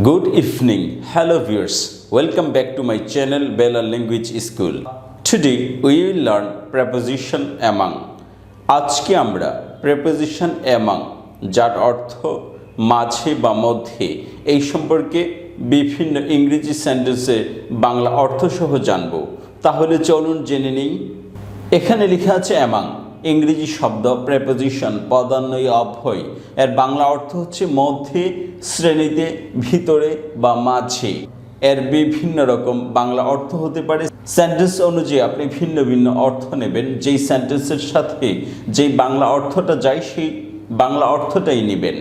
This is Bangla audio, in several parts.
Good evening, hello viewers. Welcome back to my channel Balal Language School. Today we will learn preposition among. আজকে আমরা preposition among যার অর্থ মাঝে বা মধ্যে এই সম্পর্কে বিভিন্ন ইংরেজি সেন্টেন্সের বাংলা অর্থ সহ জানব। তাহলে চলুন জেনে নেই। এখানে লেখা আছে among, ইংরেজি শব্দ preposition পদান্বয়ী অব্যয়, এর বাংলা অর্থ হচ্ছে মধ্যে, শ্রেণীতে, ভিতরে বা মাঝে। এর বিভিন্ন রকম বাংলা অর্থ হতে পারে। সেন্টেন্স অনুযায়ী আপনি ভিন্ন ভিন্ন অর্থ নেবেন। যেই সেন্টেন্সের সাথে যেই বাংলা অর্থটা যায় সেই বাংলা অর্থটাই নেবেন।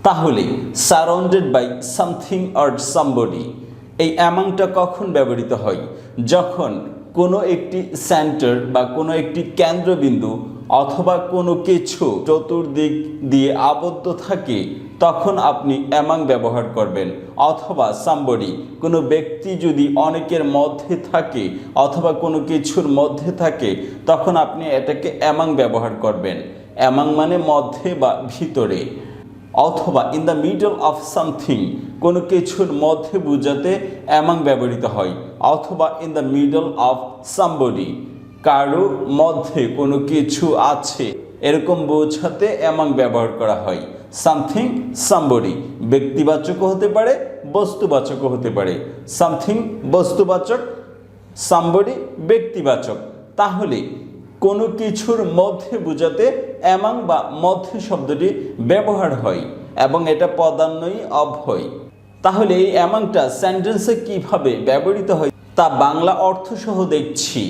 তাহলে surrounded by something or somebody, এই অ্যামাংটা কখন ব্যবহৃত হয়? যখন কোনো একটি সেন্টার বা কোনো একটি কেন্দ্রবিন্দু অথবা কোনো কিছু চতুর্দিক দিয়ে আবদ্ধ থাকে তখন আপনি অ্যামাং ব্যবহার করবেন। অথবা সামবডি, কোনো ব্যক্তি যদি অনেকের মধ্যে থাকে অথবা কোনো কিছুর মধ্যে থাকে তখন আপনি এটাকে অ্যামাং ব্যবহার করবেন। অ্যামাং মানে মধ্যে বা ভিতরে। অথবা in the middle of something, কোনো কিছুর মধ্যে বোঝাতে অ্যামাং ব্যবহৃত হয়। অথবা in the middle of somebody, কারো মধ্যে কোনো কিছু আছে এরকম বোঝাতে অ্যামাং ব্যবহার করা হয়। সামথিং সামবডি ব্যক্তিবাচকও হতে পারে, বস্তুবাচকও হতে পারে। সামথিং বস্তুবাচক, সামবডি ব্যক্তিবাচক। তাহলে কোনো কিছুর মধ্যে বোঝাতে অ্যামাং বা মধ্যে শব্দটি ব্যবহার হয় এবং এটা পদান্বয়ী অব্যয়। তাহলে এই অ্যামাংটা সেন্টেন্সে কিভাবে ব্যবহৃত হয় তা বাংলা অর্থ সহ দেখছি।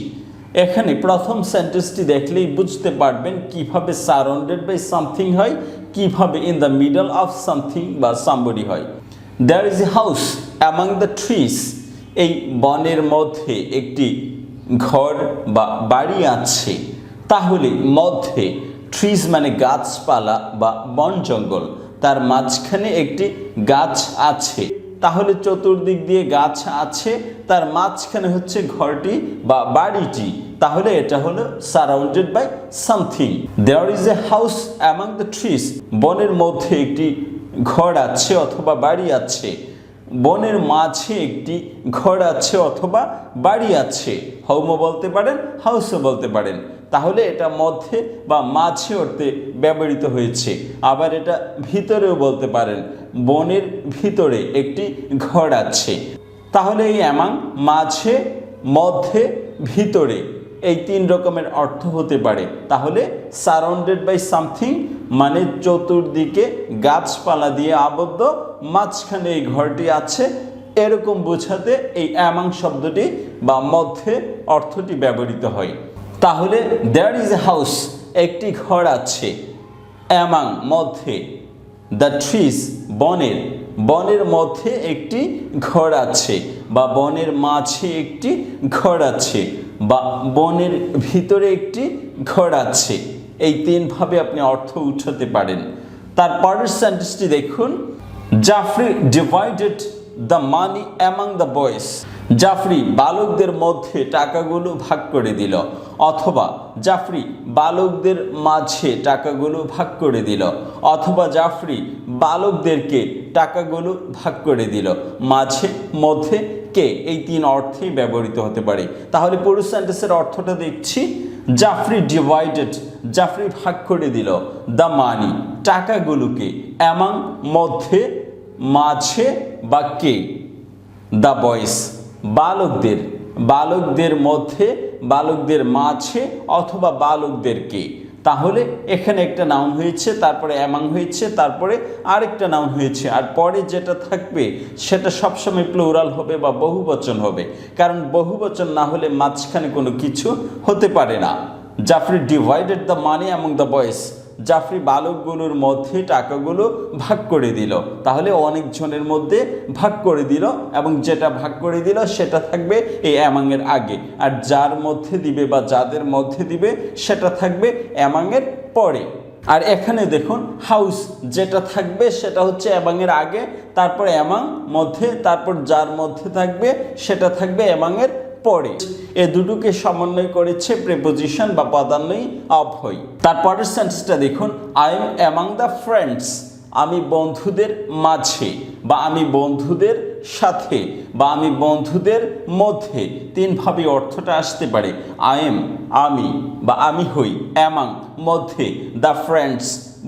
এখানে প্রথম সেন্টেন্সটি দেখলেই বুঝতে পারবেন কিভাবে সারাউন্ডেড বাই সামথিং হয়, কিভাবে in the middle of something বা সামবডি হয়। There is a house among the trees, এই বনের মধ্যে একটি ঘর বা বাড়ি আছে। তাহলে মধ্যে, ট্রিজ মানে গাছপালা বা বন জঙ্গল, তার মাঝখানে একটি গাছ আছে। তাহলে চতুর্দিক দিয়ে গাছ আছে, তার মাঝখানে হচ্ছে ঘরটি বা বাড়িটি। তাহলে এটা হলো surrounded by something. There is a house among the trees, বনের মধ্যে একটি ঘর আছে অথবা বাড়ি আছে। বনের মাঝে একটি ঘর আছে অথবা বাড়ি আছে। হোমও বলতে পারেন, হাউসও বলতে পারেন। তাহলে এটা মধ্যে বা মাঝে অর্থে ব্যবহৃত হয়েছে। আবার এটা ভিতরেও বলতে পারেন, বনের ভিতরে একটি ঘর আছে। তাহলে এই অ্যামাং মাঝে, মধ্যে, ভিতরে এই তিন রকমের অর্থ হতে পারে। তাহলে সারাউন্ডেড বাই সামথিং মানে চতুর্দিকে গাছপালা দিয়ে আবদ্ধ, মাঝখানে এই ঘরটি আছে, এরকম বোঝাতে এই অ্যামাং শব্দটি বা মধ্যে অর্থটি ব্যবহৃত হয়। তাহলে দেয়ার ইজ এ হাউস, একটি ঘর আছে। অ্যামাং মধ্যে, দ্য ট্রিজ বনের, বনের মধ্যে একটি ঘর আছে বা বনের মাঝে একটি ঘর আছে বা বনের ভিতরে একটি ঘর আছে। এই তিনভাবে আপনি অর্থ উঠাতে পারেন। তারপরের সেন্টেন্সটি দেখুন, Jafri divided the money among the boys, Jafri বালকদের মধ্যে টাকাগুলো ভাগ করে দিল। অথবা জাফরি বালকদের মাঝে টাকাগুলো ভাগ করে দিল। অথবা জাফরি বালকদেরকে টাকাগুলো ভাগ করে দিল। মাঝে, মধ্যে, কে, এই তিন অর্থেই ব্যবহৃত হতে পারে। তাহলে পুরো সেন্টেন্সের অর্থটা দেখছি। জাফরি ডিভাইডেড, জাফরি ভাগ করে দিল, দ্য মানি টাকাগুলোকে, অ্যামাং মধ্যে, মাঝে বা কে, দ্য বয়েজ বালকদের, বালকদের মধ্যে, বালকদের মাঝে অথবা বালকদেরকে। তাহলে এখানে একটা নাউন হয়েছে, তারপরে অ্যামাং হয়েছে, তারপরে আরেকটা নাউন হয়েছে। আর পরে যেটা থাকবে সেটা সবসময় প্লুরাল হবে বা বহুবচন হবে, কারণ বহুবচন না হলে মাঝখানে কোনো কিছু হতে পারে না। Jafri divided the money among the boys, Jafri বালকগুলোর মধ্যে টাকাগুলো ভাগ করে দিল। তাহলে অনেকজনের মধ্যে ভাগ করে দিল এবং যেটা ভাগ করে দিল সেটা থাকবে এই অ্যামাংয়ের আগে, আর যার মধ্যে দিবে বা যাদের মধ্যে দিবে সেটা থাকবে অ্যামাংয়ের পরে। আর এখানে দেখুন হাউস যেটা থাকবে সেটা হচ্ছে অ্যামাংয়ের আগে, তারপর অ্যামাং মধ্যে, তারপর যার মধ্যে থাকবে সেটা থাকবে অ্যামাংয়ের পরে। এ দুটোকে সমন্বয় করেছে প্রিপোজিশন বা পদান্বয়ী অব্যয়। তারপরের সেন্টেন্সটা দেখুন, I am among the friends, আমি বন্ধুদের মাঝে বা আমি বন্ধুদের সাথে বা আমি বন্ধুদের মধ্যে তিনভাবে অর্থটা আসতে পারে। আই এম আমি বা আমি হই, অ্যামাং মধ্যে, দ্য ফ্রেন্ডস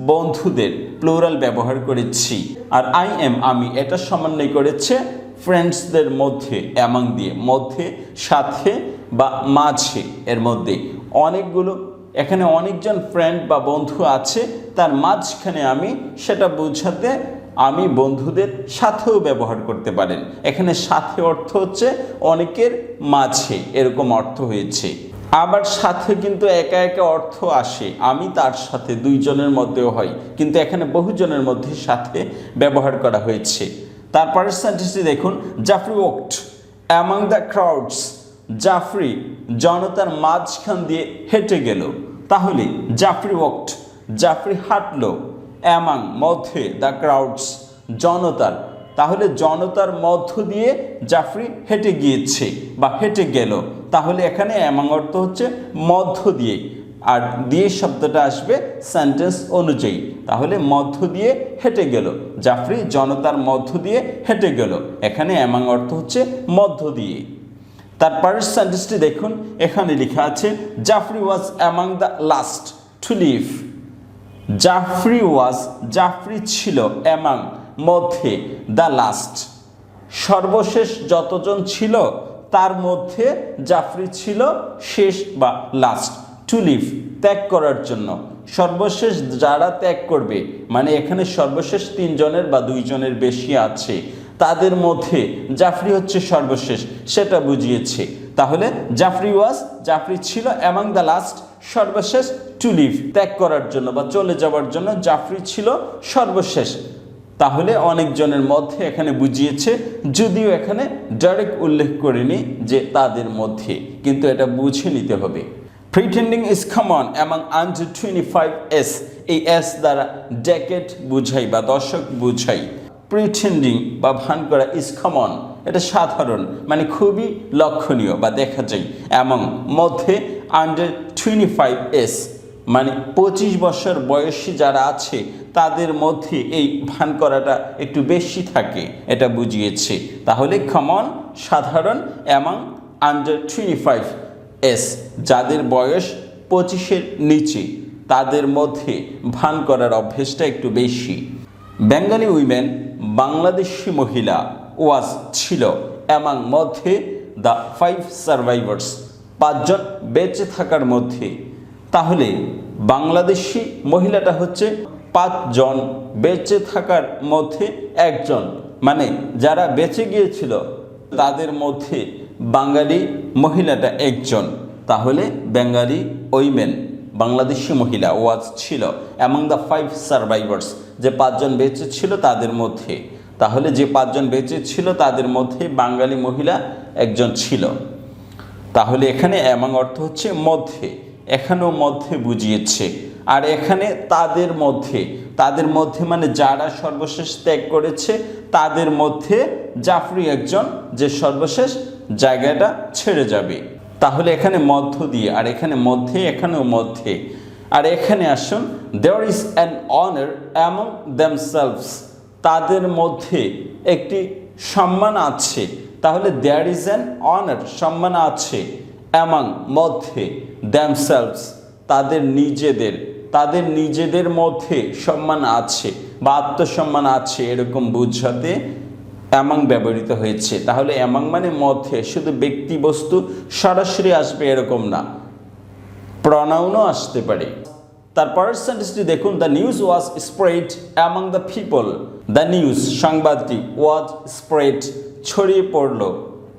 বন্ধুদের প্লুরাল ব্যবহার করেছি। আর আই এম আমি এটা সমন্বয় করেছে ফ্রেন্ডসদের মধ্যে অ্যামাং দিয়ে, মধ্যে, সাথে বা মাঝে, এর মধ্যে অনেকগুলো এখানে অনেকজন ফ্রেন্ড বা বন্ধু আছে, তার মাঝখানে আমি, সেটা বোঝাতে আমি বন্ধুদের সাথেও ব্যবহার করতে পারেন। এখানে সাথে অর্থ হচ্ছে অনেকের মাঝে, এরকম অর্থ হয়েছে। আবার সাথে কিন্তু একা একা অর্থ আসে, আমি তার সাথে, দুইজনের মধ্যেও হয়, কিন্তু এখানে বহুজনের মধ্যে সাথে ব্যবহার করা হয়েছে। তারপরের সেন্টেন্সটি দেখুন, Jafri walked among the crowds, Jafri জনতার মাঝখান দিয়ে হেঁটে গেল। তাহলে জাফরি ওয়াকড, জাফরি হাঁটলো, অ্যামাং মধ্যে, দ্য ক্রাউডস জনতার, তাহলে জনতার মধ্য দিয়ে জাফরি হেঁটে গিয়েছে বা হেঁটে গেল। তাহলে এখানে অ্যামাং অর্থ হচ্ছে মধ্য দিয়ে, আর দিয়ে শব্দটা আসবে সেন্টেন্স অনুযায়ী। তাহলে মধ্য দিয়ে হেঁটে গেল, জাফরি জনতার মধ্য দিয়ে হেঁটে গেল, এখানে অ্যামাং অর্থ হচ্ছে মধ্য দিয়ে। তারপরের সেন্টেন্সটি দেখুন, এখানে লেখা আছে Jafri was among the last to leave. Jafri was, Jafri ছিল, অ্যামাং মধ্যে, দ্য লাস্ট সর্বশেষ যতজন ছিল তার মধ্যে জাফরি ছিল শেষ বা লাস্ট, টু লিভ ত্যাগ করার জন্য, সর্বশেষ যারা ত্যাগ করবে, মানে এখানে সর্বশেষ তিনজনের বা দুইজনের বেশি আছে, তাদের মধ্যে জাফরি হচ্ছে সর্বশেষ, সেটা বুঝিয়েছে। তাহলে জাফরি ওয়াজ, জাফরি ছিল, অ্যামাং দ্য লাস্ট সর্বশেষ, টু লিভ ত্যাগ করার জন্য বা চলে যাওয়ার জন্য জাফরি ছিল সর্বশেষ। তাহলে অনেকজনের মধ্যে এখানে বুঝিয়েছে, যদিও এখানে ডাইরেক্ট উল্লেখ করেনি যে তাদের মধ্যে, কিন্তু এটা বুঝে নিতে হবে। Pretending is common among under 25 S, এই এস দ্বারা ডেকেড বুঝাই বা দশক বুঝাই। প্রিটেন্ডিং বা ভান করা ইজ কমন, এটা সাধারণ, মানে খুবই লক্ষণীয় বা দেখা যায়। অ্যামাং মধ্যে, আন্ডার 25 এস মানে 25 বছর বয়সী যারা আছে তাদের মধ্যে এই ভান করাটা একটু বেশি থাকে, এটা বুঝিয়েছে। তাহলে কমন সাধারণ, অ্যামাং আন্ডার 25 এস যাদের বয়স 25-এর নিচে, তাদের মধ্যে ভান করার অভ্যেসটা একটু বেশি। বেঙ্গলি উইমেন বাংলাদেশি মহিলা, ওয়াজ ছিল, অ্যামাং মধ্যে, দ্য 5 সার্ভাইভার্স পাঁচজন বেঁচে থাকার মধ্যে। তাহলে বাংলাদেশি মহিলাটা হচ্ছে 5 জন বেঁচে থাকার মধ্যে একজন, মানে যারা বেঁচে গিয়েছিল তাদের মধ্যে বাঙালি মহিলাটা একজন। তাহলে বেঙ্গলি উইমেন বাংলাদেশি মহিলা, ওয়াজ ছিল, অ্যামাং দ্য 5 সার্ভাইভার্স যে 5 জন বেঁচে ছিল তাদের মধ্যে। তাহলে যে 5 জন বেঁচে ছিল তাদের মধ্যে বাঙালি মহিলা একজন ছিল। তাহলে এখানে অ্যামাং অর্থ হচ্ছে মধ্যে, এখানেও মধ্যে বুঝিয়েছে। আর এখানে তাদের মধ্যে, তাদের মধ্যে মানে যারা সর্বশেষ ত্যাগ করেছে তাদের মধ্যে জাফরি একজন যে সর্বশেষ জায়গাটা ছেড়ে যাবে। তাহলে এখানে মধ্য দিয়ে, আর এখানে মধ্যে, এখানেও মধ্যে। আর এখানে আসুন, there is an honour among themselves তাদের মধ্যে একটি সম্মান আছে। তাহলে দেয়ার ইজ অ্যান অনার সম্মান আছে, অ্যামং মধ্যে, দেমসেলভস তাদের নিজেদের, তাদের নিজেদের মধ্যে সম্মান আছে বা আত্মসম্মান আছে, এরকম বুঝাতে অ্যামাং ব্যবহৃত হয়েছে। তাহলে অ্যামাং মানে মধ্যে, শুধু ব্যক্তি বস্তু সরাসরি আসবে এরকম না, প্রনাউনও আসতে পারে। তারপরের সেন্টেন্সটি দেখুন, the news was spread among the people. The news সংবাদটি, ওয়াজ স্প্রেড ছড়িয়ে পড়ল,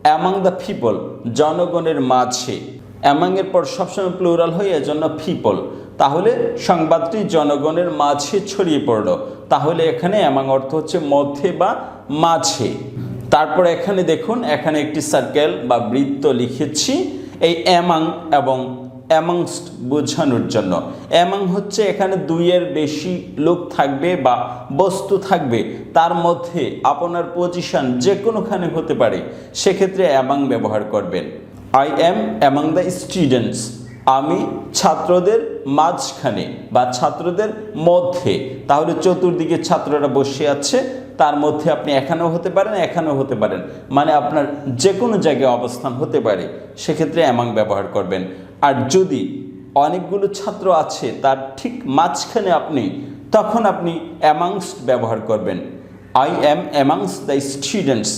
অ্যামাং দ্য পিপল জনগণের মাঝে। অ্যামাং এর পর সবসময় প্লুরাল হয়, এজন্য পিপল। তাহলে সংবাদটি জনগণের মাঝে ছড়িয়ে পড়ল। তাহলে এখানে অ্যামাং অর্থ হচ্ছে মধ্যে বা মাঝে। তারপর এখানে দেখুন, এখানে একটি সার্কেল বা বৃত্ত লিখেছি এই অ্যামাং এবং অ্যামাংস্ট বোঝানোর জন্য। অ্যামাং হচ্ছে এখানে 2-এর বেশি লোক থাকবে বা বস্তু থাকবে, তার মধ্যে আপনার পজিশন যে কোনোখানে হতে পারে, সেক্ষেত্রে অ্যামাং ব্যবহার করবেন। I am among the students, আমি ছাত্রদের মাঝখানে বা ছাত্রদের মধ্যে, তাহলে চতুর্দিকে ছাত্ররা বসে আছে, তার মধ্যে আপনি এখানেও হতে পারেন এখানেও হতে পারেন, মানে আপনার যে কোনো জায়গায় অবস্থান হতে পারে, সেক্ষেত্রে অ্যামাং ব্যবহার করবেন। আর যদি অনেকগুলো ছাত্র আছে তার ঠিক মাঝখানে আপনি, তখন আপনি অ্যামাংস্ট ব্যবহার করবেন। I am amongst the students,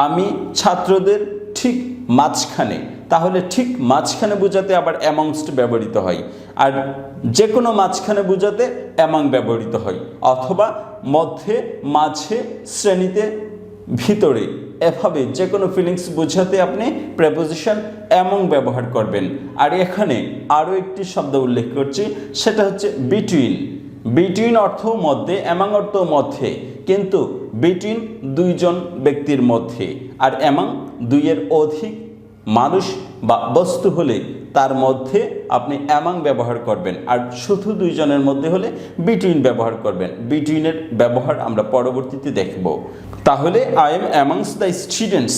আমি ছাত্রদের ঠিক মাঝখানে, তাহলে ঠিক মাঝখানে বোঝাতে আবার অ্যামাংস্ট ব্যবহৃত হয়, আর যে কোনো মাঝখানে বোঝাতে অ্যামাং ব্যবহৃত হয়, অথবা মধ্যে, মাঝে, শ্রেণীতে, ভিতরে, এভাবে যে কোনো ফিলিংস বোঝাতে আপনি প্রেপোজিশন অ্যামং ব্যবহার করবেন। আর এখানে আরও একটি শব্দ উল্লেখ করছি, সেটা হচ্ছে বিটুইন। বিটুইন অর্থ মধ্যে, অ্যামাং অর্থ মধ্যে, কিন্তু বিটুইন দুইজন ব্যক্তির মধ্যে, আর অ্যামাং দুইয়ের অধিক মানুষ বা বস্তু হলে তার মধ্যে আপনি অ্যামাং ব্যবহার করবেন, আর শুধু দুইজনের মধ্যে হলে বিটুইন ব্যবহার করবেন। বিটুইনের ব্যবহার আমরা পরবর্তীতে দেখব। তাহলে I am amongst the students,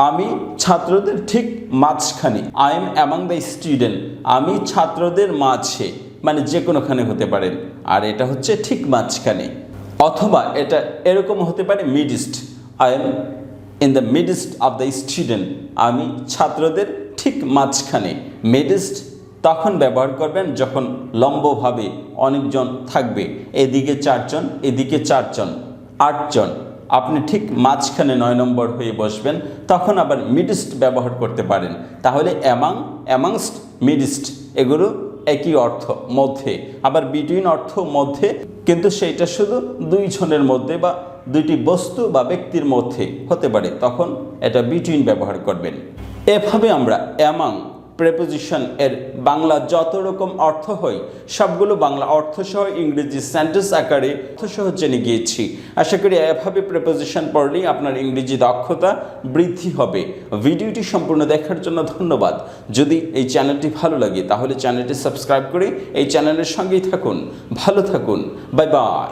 আমি ছাত্রদের ঠিক মাঝখানে। I am among the student, আমি ছাত্রদের মাঝে, মানে যে কোনোখানে হতে পারেন, আর এটা হচ্ছে ঠিক মাঝখানে। অথবা এটা এরকম হতে পারে midst, I am in the midst of the student, আমি ছাত্রদের ঠিক মাঝখানে। মিডিস্ট তখন ব্যবহার করবেন যখন লম্বভাবে অনেকজন থাকবে, এদিকে 4 জন, এদিকে 4 জন, 8 জন, আপনি ঠিক মাঝখানে 9 নম্বর হয়ে বসবেন, তখন আবার মিডিস্ট ব্যবহার করতে পারেন। তাহলে অ্যামাং, অ্যামাংস্ট, মিডিস্ট এগুলো একই অর্থ, মধ্যে। আবার বিটুইন অর্থ মধ্যে, কিন্তু সেইটা শুধু 2 জনের মধ্যে বা দুইটি বস্তু বা ব্যক্তির মধ্যে হতে পারে, তখন এটা বিটুইন ব্যবহার করবেন। এভাবে আমরা অ্যামাং প্রেপোজিশন এর বাংলা যত রকম অর্থ হয় সবগুলো বাংলা অর্থসহ ইংরেজি সেন্টেন্স আকারে অর্থসহ জেনে গিয়েছি। আশা করি এভাবে প্রেপোজিশন পড়লেই আপনার ইংরেজি দক্ষতা বৃদ্ধি হবে। ভিডিওটি সম্পূর্ণ দেখার জন্য ধন্যবাদ। যদি এই চ্যানেলটি ভালো লাগে তাহলে চ্যানেলটি সাবস্ক্রাইব করে এই চ্যানেলের সঙ্গেই থাকুন। ভালো থাকুন, বাই বাই।